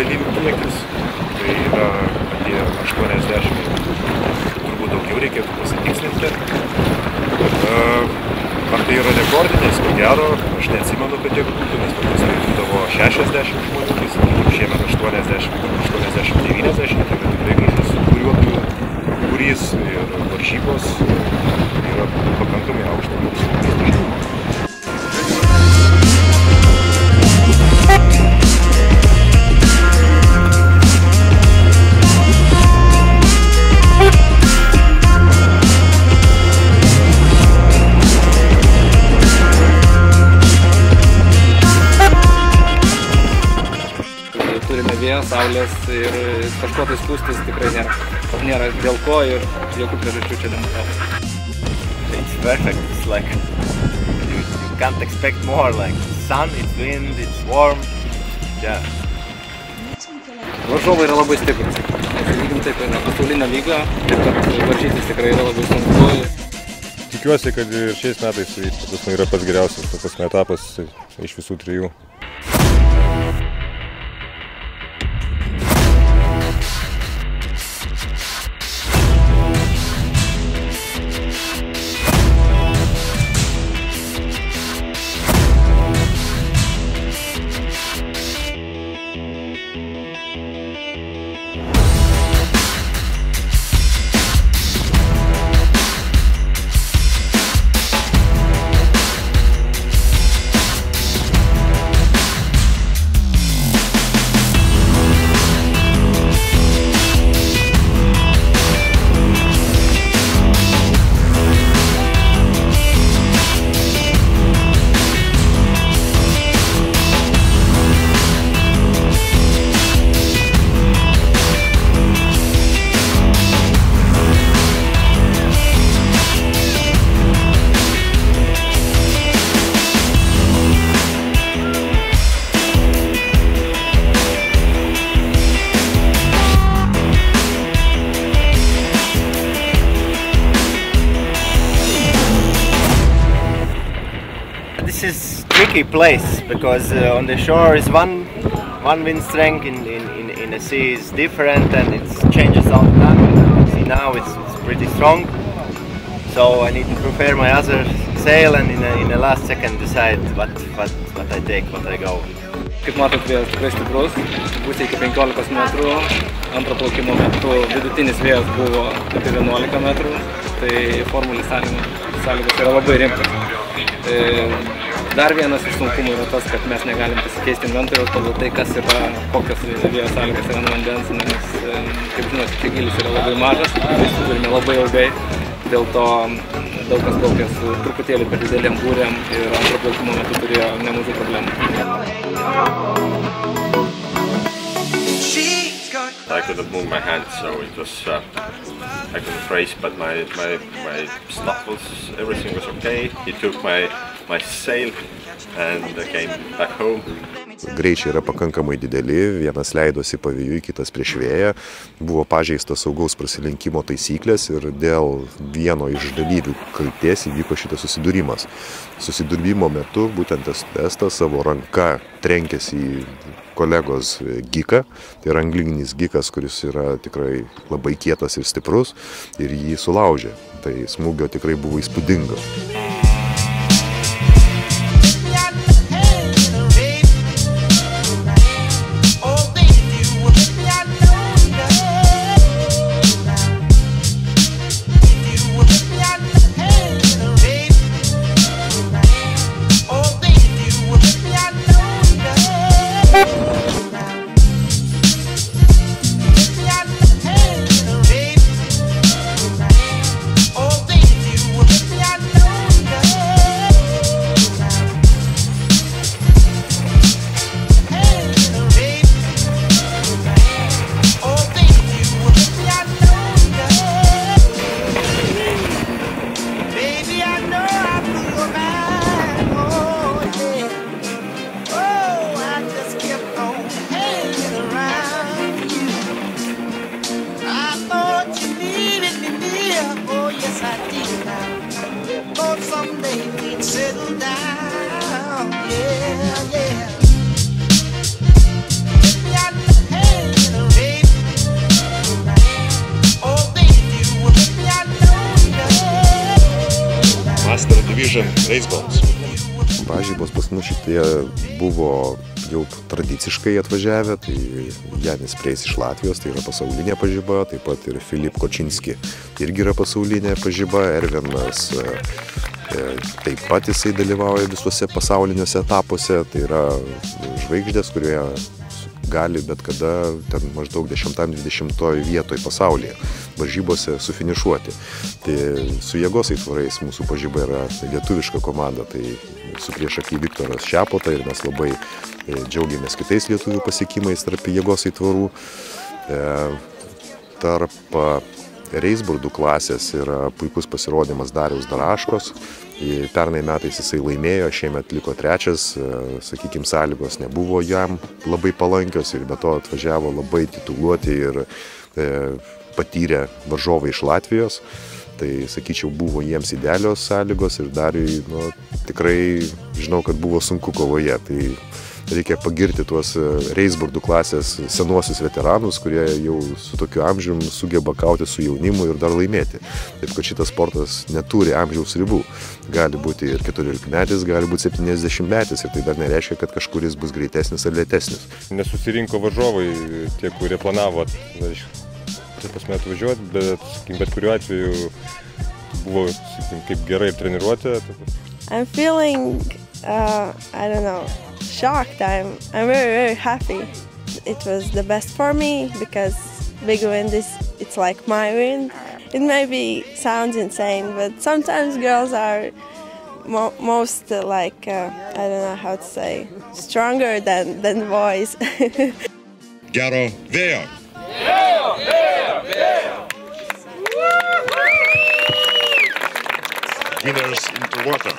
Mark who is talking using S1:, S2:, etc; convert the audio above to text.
S1: dalyvių kiekis, tai yra apie 80, turbūt daugiau reikėtų pasitikslinti. Ar tai yra rekordinis, ko gero, aš neatsimenu, kad tiek būtų, nes paprastai būdavo 60 žmonių, tai sakykime šiemet 80-90, tai yra tikrai gražus buriuotojų būrys ir varžybos yra pakankamai aukšto dažnumo.
S2: Turime vėjo, saulės ir kažko tai skųstis tikrai nėra dėl ko ir jokių priežasčių čia nematau.
S3: It's perfect. It's like you can't expect more. Like sun, it's wind, it's warm. Yeah.
S2: Varžovai yra labai stiprus. Sakykim taip, pasaulinio lygio, taip kad varžytis tikrai yra labai sunku.
S1: Tikiuosi, kad ir šiais metais tai yra pats geriausias etapas iš visų trijų.
S3: This is tricky place because on the shore is one wind strength, in the sea is different, and it changes all the time. See now it's pretty strong, so I need to prepare my other sail and in the last second decide what I take, what I go.
S2: Kaip matot, vėjas tikrai stiprus, gūsiai iki 15 metrų, antro plaukimo metu vidutinis vėjas buvo apie 11 metrų, tai formulės sąlygos yra labai rimtas. Dar vienas iš sunkumų yra tas, kad mes negalim pasikeisti inventoriaus pagal tai, kas yra, kokios vėjo sąlygos yra ant vandens, nes, kaip žinote, čia gylis yra labai mažas, turime labai ilgai, dėl to daug kas plaukė su truputėlį per didelėm būrėm ir antro plaukimo metu turėjo nemažų problemų.
S4: I couldn't move my hand, so it was I couldn't race, but my stuff was, everything was okay. He took my sail and came back home.
S1: Greičiai yra pakankamai dideli, vienas leidosi pavėjui, kitas prieš vėją. Buvo pažeistas saugaus prasilenkimo taisyklės ir dėl vieno iš dalyvių kaltės įvyko šitas susidūrimas. Susidūrimo metu būtent Estas savo ranka trenkėsi į kolegos giką, tai yra anglinis gikas, kuris yra tikrai labai kietas ir stiprus, ir jį sulaužė. Tai smūgio tikrai buvo įspūdingas.
S5: Someday we'd settle down, yeah, yeah.
S6: Russian race balls.
S1: Varžybos pas mus šitie buvo jau tradiciškai atvažiavę, tai Janis Preis iš Latvijos, tai yra pasaulinė pažyba, taip pat ir Filip Kočinski irgi yra pasaulinė pažyba, Ervinas taip pat jisai dalyvauja visuose pasauliniuose etapuose, tai yra žvaigždės, kurioje gali bet kada ten maždaug 10-20 vietoj pasaulyje varžybose sufinišuoti. Tai su jėgos aitvarais mūsų pažyba yra lietuviška komanda, tai su priešaky Viktoras Šepota ir mes labai džiaugiamės kitais lietuvių pasiekimais tarp jėgos aitvarų. Tarp reisbordų klasės yra puikus pasirodymas Dariaus Daraškos. Pernai metais jisai laimėjo, šiemet liko trečias, sakykime, sąlygos nebuvo jam labai palankios ir be to atvažiavo labai tituluoti ir patyrę varžovai iš Latvijos. Tai, sakyčiau, buvo jiems idealios sąlygos ir Dariui tikrai žinau, kad buvo sunku kovoje. Tai reikia pagirti tuos reisbordų klasės senuosius veteranus, kurie jau su tokiu amžiumi sugeba kauti su jaunimu ir dar laimėti. Taip, kad šitas sportas neturi amžiaus ribų. Gali būti ir 14-metis, gali būti 70-metis ir tai dar nereiškia, kad kažkuris bus greitesnis ar lėtesnis.
S6: Nesusirinko varžovai, tie, kurie planavo atvažiuoti, bet kuriuo atveju buvo kaip gerai treniruotė.
S7: I'm feeling, I don't know, shocked. I'm very, very happy. It was the best for me because big wind it's like my wind. It maybe sounds insane, but sometimes girls are most like, I don't know how to say, stronger than boys.
S6: Gero vėjo! Winners into water.